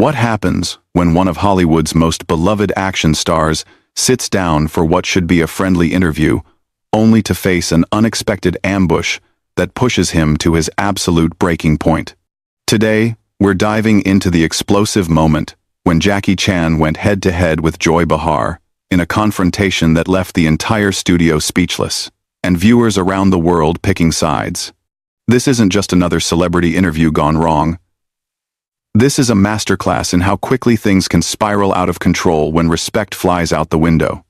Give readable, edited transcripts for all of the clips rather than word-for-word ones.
What happens when one of Hollywood's most beloved action stars sits down for what should be a friendly interview, only to face an unexpected ambush that pushes him to his absolute breaking point? Today, we're diving into the explosive moment when Jackie Chan went head-to-head with Joy Behar in a confrontation that left the entire studio speechless, and viewers around the world picking sides. This isn't just another celebrity interview gone wrong. This is a masterclass in how quickly things can spiral out of control when respect flies out the window.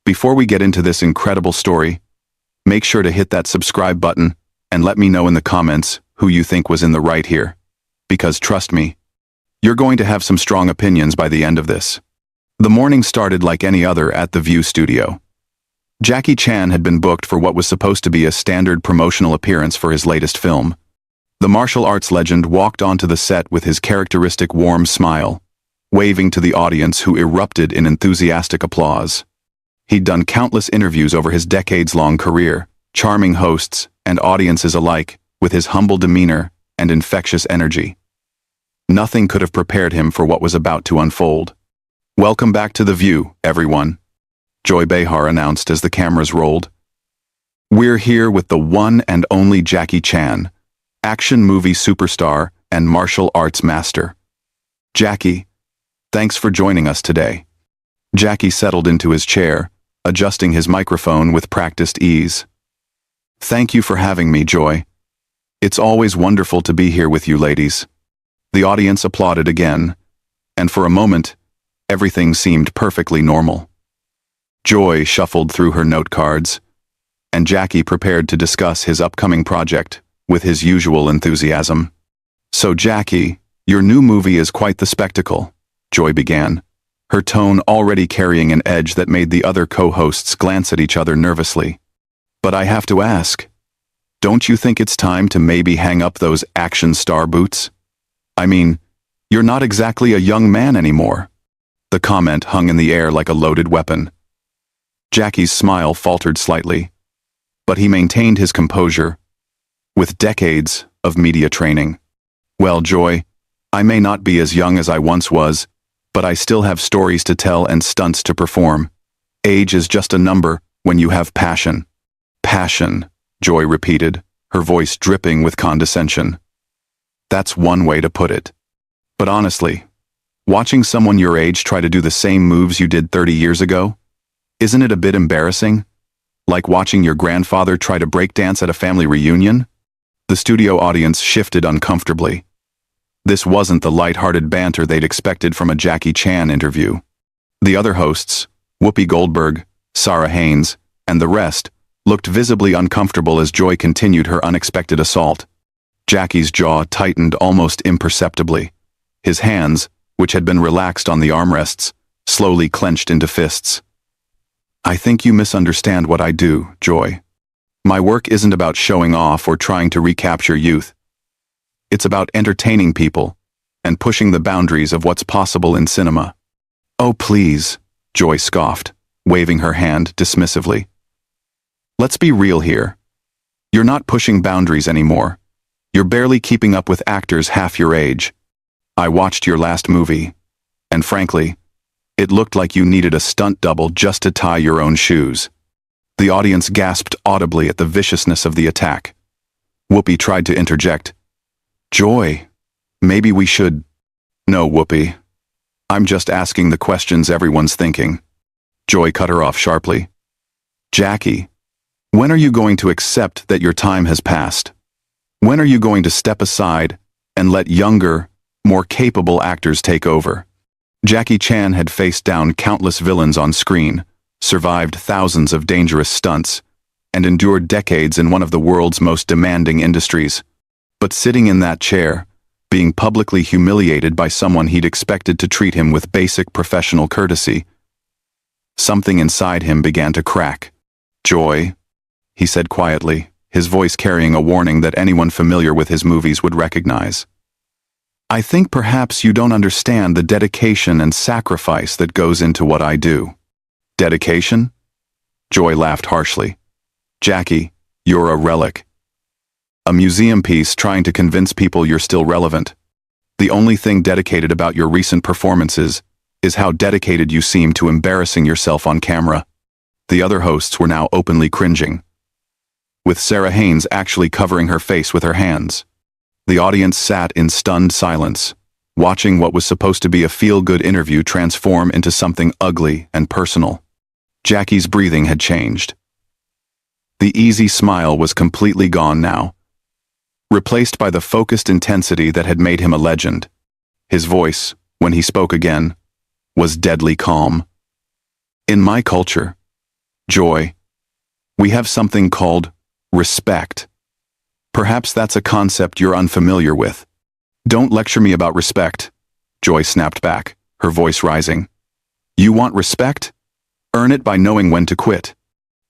Before we get into this incredible story, make sure to hit that subscribe button and let me know in the comments who you think was in the right here. Because trust me, you're going to have some strong opinions by the end of this. The morning started like any other at the View studio. Jackie Chan had been booked for what was supposed to be a standard promotional appearance for his latest film. The martial arts legend walked onto the set with his characteristic warm smile, waving to the audience who erupted in enthusiastic applause. He'd done countless interviews over his decades-long career, charming hosts and audiences alike with his humble demeanor and infectious energy. Nothing could have prepared him for what was about to unfold. "Welcome back to The View, everyone," Joy Behar announced as the cameras rolled. "We're here with the one and only Jackie Chan, action movie superstar and martial arts master. Jackie, thanks for joining us today." Jackie settled into his chair, adjusting his microphone with practiced ease. "Thank you for having me, Joy. It's always wonderful to be here with you ladies." The audience applauded again, and for a moment, everything seemed perfectly normal. Joy shuffled through her note cards, and Jackie prepared to discuss his upcoming project with his usual enthusiasm. "So Jackie, your new movie is quite the spectacle," Joy began, her tone already carrying an edge that made the other co-hosts glance at each other nervously. "But I have to ask, don't you think it's time to maybe hang up those action star boots? I mean, you're not exactly a young man anymore." The comment hung in the air like a loaded weapon. Jackie's smile faltered slightly, but he maintained his composure. "With decades of media training. Well, Joy, I may not be as young as I once was, but I still have stories to tell and stunts to perform. Age is just a number when you have passion." "Passion," Joy repeated, her voice dripping with condescension. "That's one way to put it. But honestly, watching someone your age try to do the same moves you did 30 years ago, isn't it a bit embarrassing? Like watching your grandfather try to breakdance at a family reunion?" The studio audience shifted uncomfortably. This wasn't the light-hearted banter they'd expected from a Jackie Chan interview. The other hosts, Whoopi Goldberg, Sarah Haynes, and the rest, looked visibly uncomfortable as Joy continued her unexpected assault. Jackie's jaw tightened almost imperceptibly. His hands, which had been relaxed on the armrests, slowly clenched into fists. "I think you misunderstand what I do, Joy. My work isn't about showing off or trying to recapture youth. It's about entertaining people and pushing the boundaries of what's possible in cinema." "Oh, please," Joy scoffed, waving her hand dismissively. "Let's be real here. You're not pushing boundaries anymore. You're barely keeping up with actors half your age. I watched your last movie, and frankly, it looked like you needed a stunt double just to tie your own shoes." The audience gasped audibly at the viciousness of the attack. Whoopi tried to interject. "Joy, maybe we should—" "No, Whoopi. I'm just asking the questions everyone's thinking." Joy cut her off sharply. "Jackie, when are you going to accept that your time has passed? When are you going to step aside and let younger, more capable actors take over?" Jackie Chan had faced down countless villains on screen, survived thousands of dangerous stunts, and endured decades in one of the world's most demanding industries. But sitting in that chair, being publicly humiliated by someone he'd expected to treat him with basic professional courtesy, something inside him began to crack. "Joy," he said quietly, his voice carrying a warning that anyone familiar with his movies would recognize. "I think perhaps you don't understand the dedication and sacrifice that goes into what I do." "Dedication?" Joy laughed harshly. "Jackie, you're a relic. A museum piece trying to convince people you're still relevant. The only thing dedicated about your recent performances is how dedicated you seem to embarrassing yourself on camera. The other hosts were now openly cringing, with Sarah Haynes actually covering her face with her hands. The audience sat in stunned silence, watching what was supposed to be a feel-good interview transform into something ugly and personal. Jackie's breathing had changed. The easy smile was completely gone now, replaced by the focused intensity that had made him a legend. His voice, when he spoke again, was deadly calm. In my culture, Joy, we have something called respect. Perhaps that's a concept you're unfamiliar with. Don't lecture me about respect, Joy snapped back, her voice rising. You want respect? Earn it by knowing when to quit.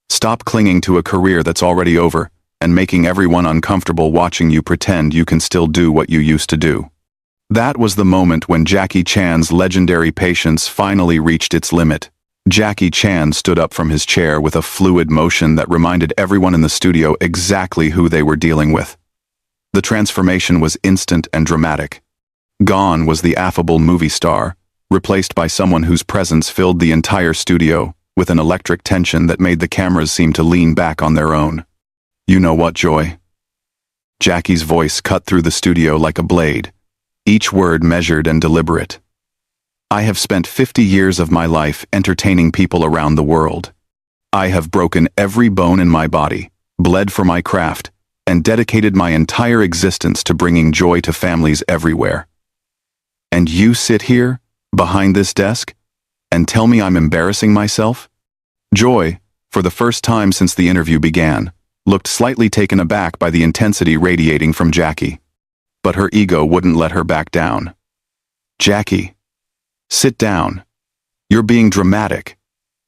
Stop clinging to a career that's already over and making everyone uncomfortable watching you pretend you can still do what you used to do. That was the moment when Jackie Chan's legendary patience finally reached its limit. Jackie Chan stood up from his chair with a fluid motion that reminded everyone in the studio exactly who they were dealing with. The transformation was instant and dramatic. Gone was the affable movie star, replaced by someone whose presence filled the entire studio with an electric tension that made the cameras seem to lean back on their own. You know what, Joy? Jackie's voice cut through the studio like a blade, each word measured and deliberate. I have spent 50 years of my life entertaining people around the world. I have broken every bone in my body, bled for my craft, and dedicated my entire existence to bringing joy to families everywhere. And you sit here, behind this desk, and tell me I'm embarrassing myself? Joy, for the first time since the interview began, looked slightly taken aback by the intensity radiating from Jackie. But her ego wouldn't let her back down. Jackie, sit down. You're being dramatic.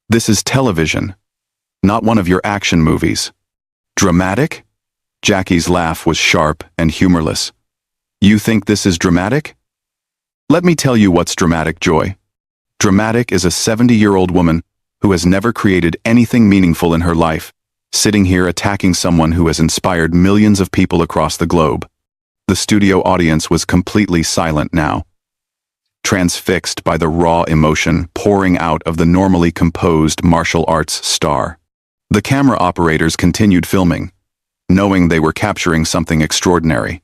This is television, not one of your action movies. Dramatic? Jackie's laugh was sharp and humorless. You think this is dramatic? Let me tell you what's dramatic, Joy. Dramatic is a 70-year-old woman who has never created anything meaningful in her life, sitting here attacking someone who has inspired millions of people across the globe. The studio audience was completely silent now, transfixed by the raw emotion pouring out of the normally composed martial arts star. The camera operators continued filming, knowing they were capturing something extraordinary.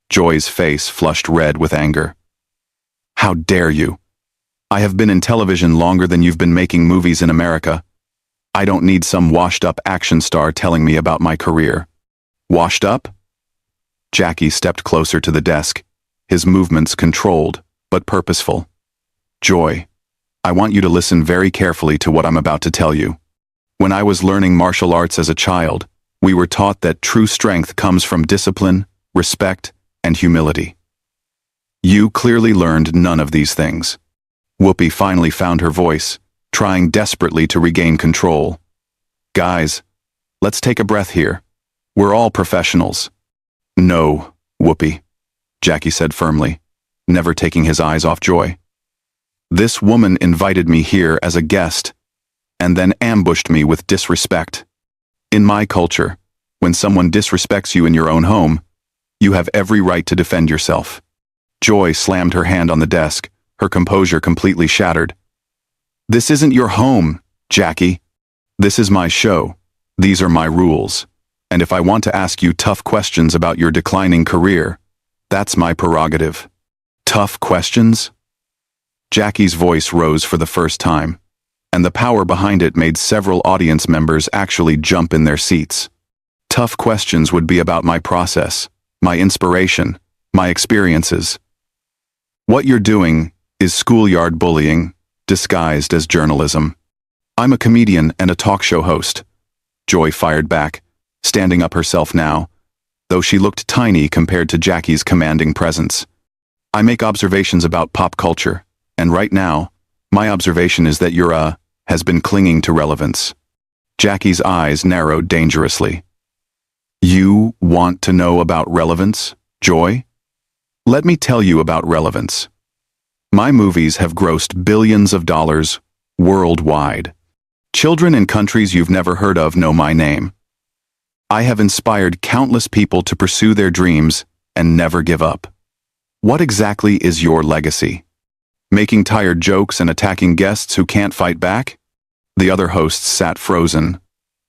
Joy's face flushed red with anger. How dare you? I have been in television longer than you've been making movies in America. I don't need some washed-up action star telling me about my career. Washed up? Jackie stepped closer to the desk, his movements controlled but purposeful. Joy, I want you to listen very carefully to what I'm about to tell you. When I was learning martial arts as a child, we were taught that true strength comes from discipline, respect, and humility. You clearly learned none of these things. Whoopi finally found her voice, trying desperately to regain control. Guys, let's take a breath here. We're all professionals. No, Whoopi, Jackie said firmly, never taking his eyes off Joy. This woman invited me here as a guest, and then ambushed me with disrespect. In my culture, when someone disrespects you in your own home, you have every right to defend yourself. Joy slammed her hand on the desk, her composure completely shattered. This isn't your home, Jackie. This is my show. These are my rules. And if I want to ask you tough questions about your declining career, that's my prerogative. Tough questions? Jackie's voice rose for the first time, and the power behind it made several audience members actually jump in their seats. Tough questions would be about my process, my inspiration, my experiences. What you're doing is schoolyard bullying, disguised as journalism. I'm a comedian and a talk show host. Joy fired back, standing up herself now, though she looked tiny compared to Jackie's commanding presence. I make observations about pop culture, and right now, my observation is that your has been clinging to relevance. Jackie's eyes narrowed dangerously. You want to know about relevance, Joy? Let me tell you about relevance. My movies have grossed billions of dollars worldwide. Children in countries you've never heard of know my name. I have inspired countless people to pursue their dreams and never give up. What exactly is your legacy? Making tired jokes and attacking guests who can't fight back? The other hosts sat frozen,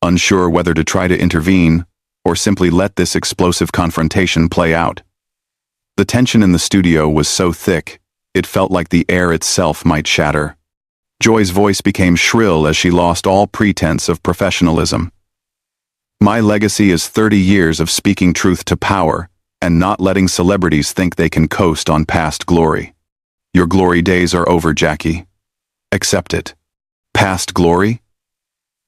unsure whether to try to intervene or simply let this explosive confrontation play out. The tension in the studio was so thick, it felt like the air itself might shatter. Joy's voice became shrill as she lost all pretense of professionalism. My legacy is 30 years of speaking truth to power and not letting celebrities think they can coast on past glory. Your glory days are over, Jackie. Accept it. Past glory?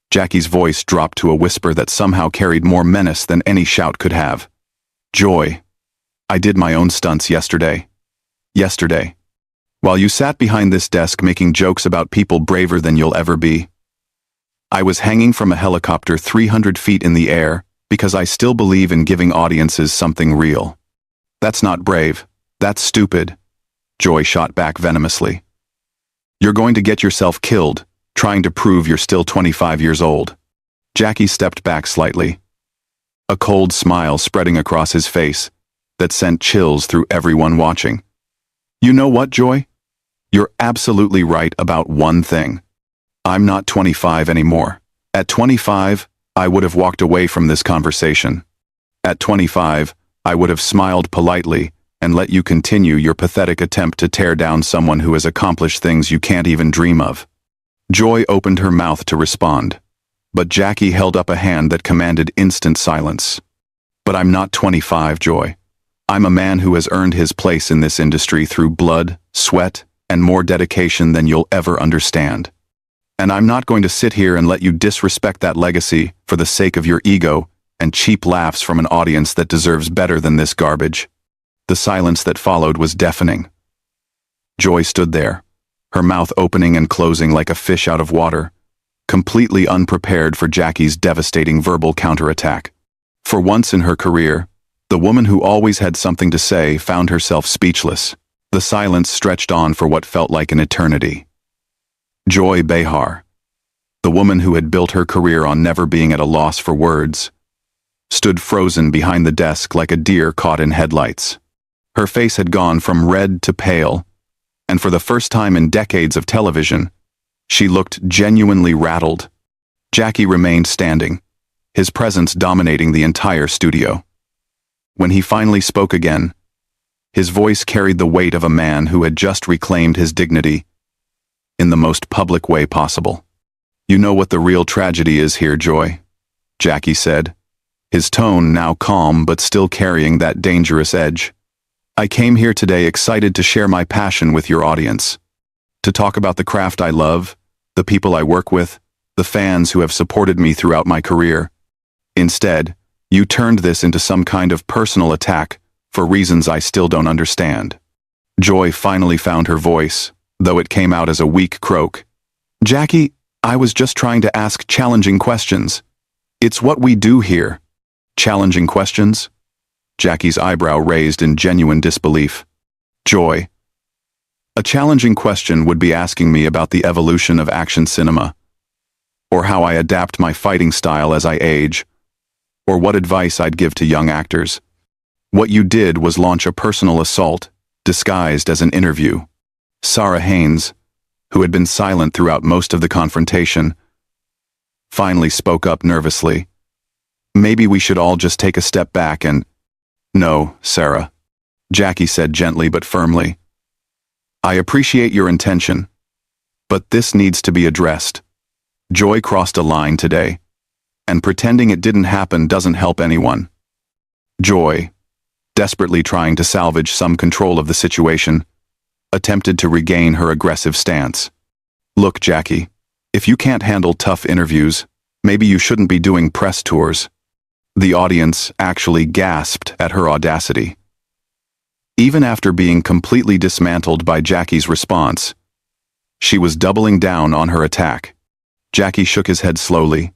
Jackie's voice dropped to a whisper that somehow carried more menace than any shout could have. Joy, I did my own stunts yesterday. Yesterday. While you sat behind this desk making jokes about people braver than you'll ever be. I was hanging from a helicopter 300 feet in the air because I still believe in giving audiences something real. That's not brave. That's stupid. Joy shot back venomously. You're going to get yourself killed, trying to prove you're still 25 years old. Jackie stepped back slightly, a cold smile spreading across his face that sent chills through everyone watching. You know what, Joy? You're absolutely right about one thing. I'm not 25 anymore. At 25, I would have walked away from this conversation. At 25, I would have smiled politely and let you continue your pathetic attempt to tear down someone who has accomplished things you can't even dream of. Joy opened her mouth to respond, but Jackie held up a hand that commanded instant silence. But I'm not 25, Joy. I'm a man who has earned his place in this industry through blood, sweat, and more dedication than you'll ever understand. And I'm not going to sit here and let you disrespect that legacy for the sake of your ego and cheap laughs from an audience that deserves better than this garbage. The silence that followed was deafening. Joy stood there, her mouth opening and closing like a fish out of water, completely unprepared for Jackie's devastating verbal counterattack. For once in her career, the woman who always had something to say found herself speechless. The silence stretched on for what felt like an eternity. Joy Behar, the woman who had built her career on never being at a loss for words, stood frozen behind the desk like a deer caught in headlights. Her face had gone from red to pale, and for the first time in decades of television, she looked genuinely rattled. Jackie remained standing, his presence dominating the entire studio. When he finally spoke again, his voice carried the weight of a man who had just reclaimed his dignity in the most public way possible. You know what the real tragedy is here, Joy, Jackie said, his tone now calm but still carrying that dangerous edge. I came here today excited to share my passion with your audience, to talk about the craft I love, the people I work with, the fans who have supported me throughout my career. Instead, you turned this into some kind of personal attack for reasons I still don't understand. Joy finally found her voice, though it came out as a weak croak. Jackie, I was just trying to ask challenging questions. It's what we do here. Challenging questions? Jackie's eyebrow raised in genuine disbelief. Joy. A challenging question would be asking me about the evolution of action cinema, or how I adapt my fighting style as I age, or what advice I'd give to young actors. What you did was launch a personal assault, disguised as an interview. Sarah Haynes, who had been silent throughout most of the confrontation, finally spoke up nervously. Maybe we should all just take a step back and... No, Sarah, Jackie said gently but firmly. I appreciate your intention, but this needs to be addressed. Joy crossed a line today, and pretending it didn't happen doesn't help anyone. Joy, desperately trying to salvage some control of the situation, attempted to regain her aggressive stance. Look, Jackie, if you can't handle tough interviews, maybe you shouldn't be doing press tours. The audience actually gasped at her audacity. Even after being completely dismantled by Jackie's response, she was doubling down on her attack. Jackie shook his head slowly,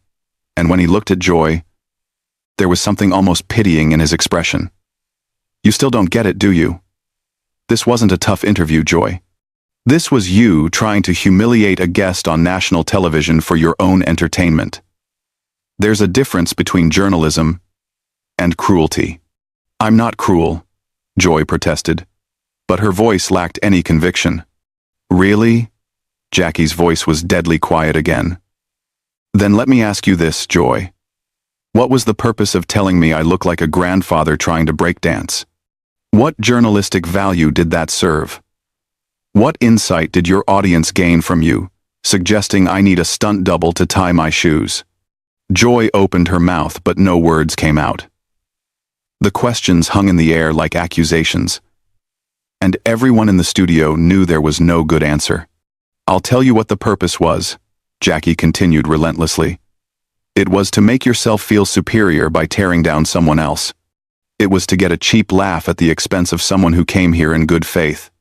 and when he looked at Joy, there was something almost pitying in his expression. You still don't get it, do you? This wasn't a tough interview, Joy. This was you trying to humiliate a guest on national television for your own entertainment. There's a difference between journalism and cruelty. I'm not cruel, Joy protested. but her voice lacked any conviction. Really? Jackie's voice was deadly quiet again. Then let me ask you this, Joy. What was the purpose of telling me I look like a grandfather trying to breakdance? What journalistic value did that serve? What insight did your audience gain from you, suggesting I need a stunt double to tie my shoes? Joy opened her mouth, but no words came out. The questions hung in the air like accusations, and everyone in the studio knew there was no good answer. I'll tell you what the purpose was, Jackie continued relentlessly. It was to make yourself feel superior by tearing down someone else. It was to get a cheap laugh at the expense of someone who came here in good faith.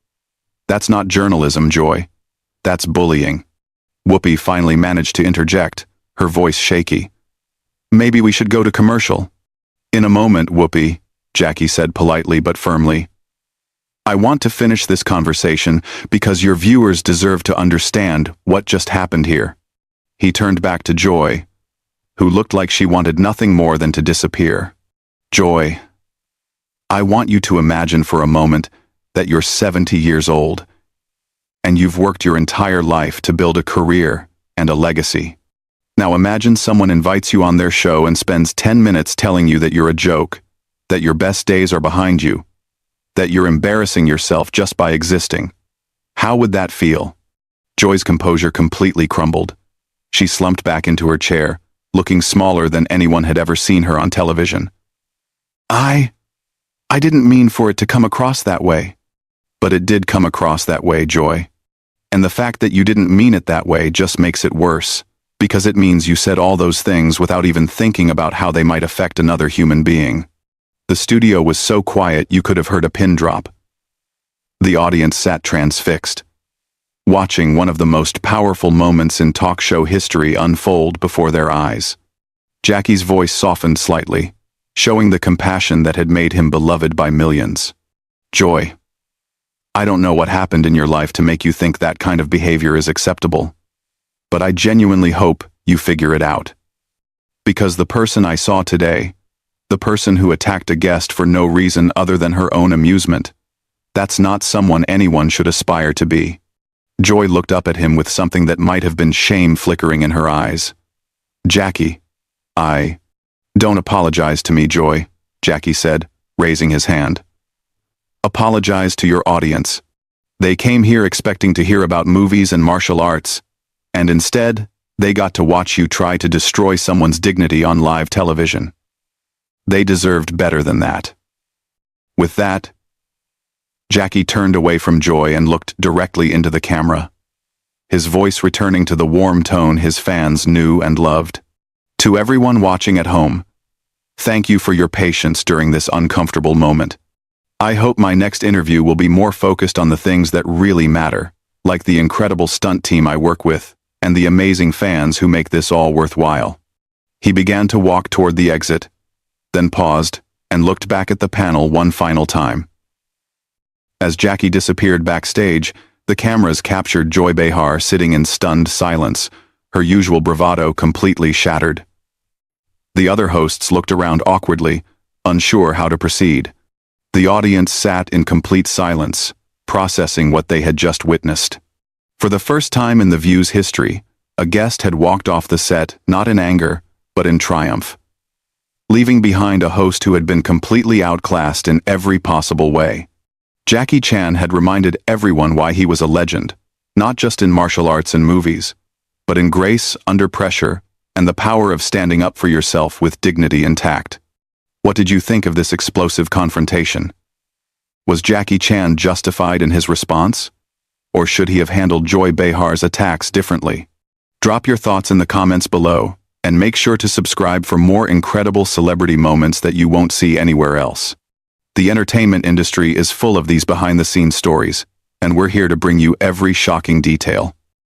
That's not journalism, Joy. That's bullying. Whoopi finally managed to interject, her voice shaky. Maybe we should go to commercial. In a moment, Whoopi, Jackie said politely but firmly. I want to finish this conversation because your viewers deserve to understand what just happened here. He turned back to Joy, who looked like she wanted nothing more than to disappear. Joy, I want you to imagine for a moment that you're 70 years old, and you've worked your entire life to build a career and a legacy. Now imagine someone invites you on their show and spends 10 minutes telling you that you're a joke, that your best days are behind you, that you're embarrassing yourself just by existing. How would that feel? Joy's composure completely crumbled. She slumped back into her chair, looking smaller than anyone had ever seen her on television. I didn't mean for it to come across that way. But it did come across that way, Joy. And the fact that you didn't mean it that way just makes it worse, because it means you said all those things without even thinking about how they might affect another human being. The studio was so quiet you could have heard a pin drop. The audience sat transfixed, watching one of the most powerful moments in talk show history unfold before their eyes. Jackie's voice softened slightly, showing the compassion that had made him beloved by millions. Joy, I don't know what happened in your life to make you think that kind of behavior is acceptable, but I genuinely hope you figure it out. Because the person I saw today, the person who attacked a guest for no reason other than her own amusement, that's not someone anyone should aspire to be. Joy looked up at him with something that might have been shame flickering in her eyes. Jackie, Don't apologize to me, Joy, Jackie said, raising his hand. Apologize to your audience. They came here expecting to hear about movies and martial arts, and instead, they got to watch you try to destroy someone's dignity on live television. They deserved better than that. With that, Jackie turned away from Joy and looked directly into the camera, his voice returning to the warm tone his fans knew and loved. To everyone watching at home, thank you for your patience during this uncomfortable moment. I hope my next interview will be more focused on the things that really matter, like the incredible stunt team I work with and the amazing fans who make this all worthwhile. He began to walk toward the exit, then paused and looked back at the panel one final time. As Jackie disappeared backstage, the cameras captured Joy Behar sitting in stunned silence, her usual bravado completely shattered. The other hosts looked around awkwardly, unsure how to proceed. The audience sat in complete silence, processing what they had just witnessed. For the first time in The View's history, a guest had walked off the set not in anger, but in triumph, leaving behind a host who had been completely outclassed in every possible way. Jackie Chan had reminded everyone why he was a legend, not just in martial arts and movies, but in grace under pressure and the power of standing up for yourself with dignity intact. What did you think of this explosive confrontation? Was Jackie Chan justified in his response? Or should he have handled Joy Behar's attacks differently? Drop your thoughts in the comments below, and make sure to subscribe for more incredible celebrity moments that you won't see anywhere else. The entertainment industry is full of these behind-the-scenes stories, and we're here to bring you every shocking detail.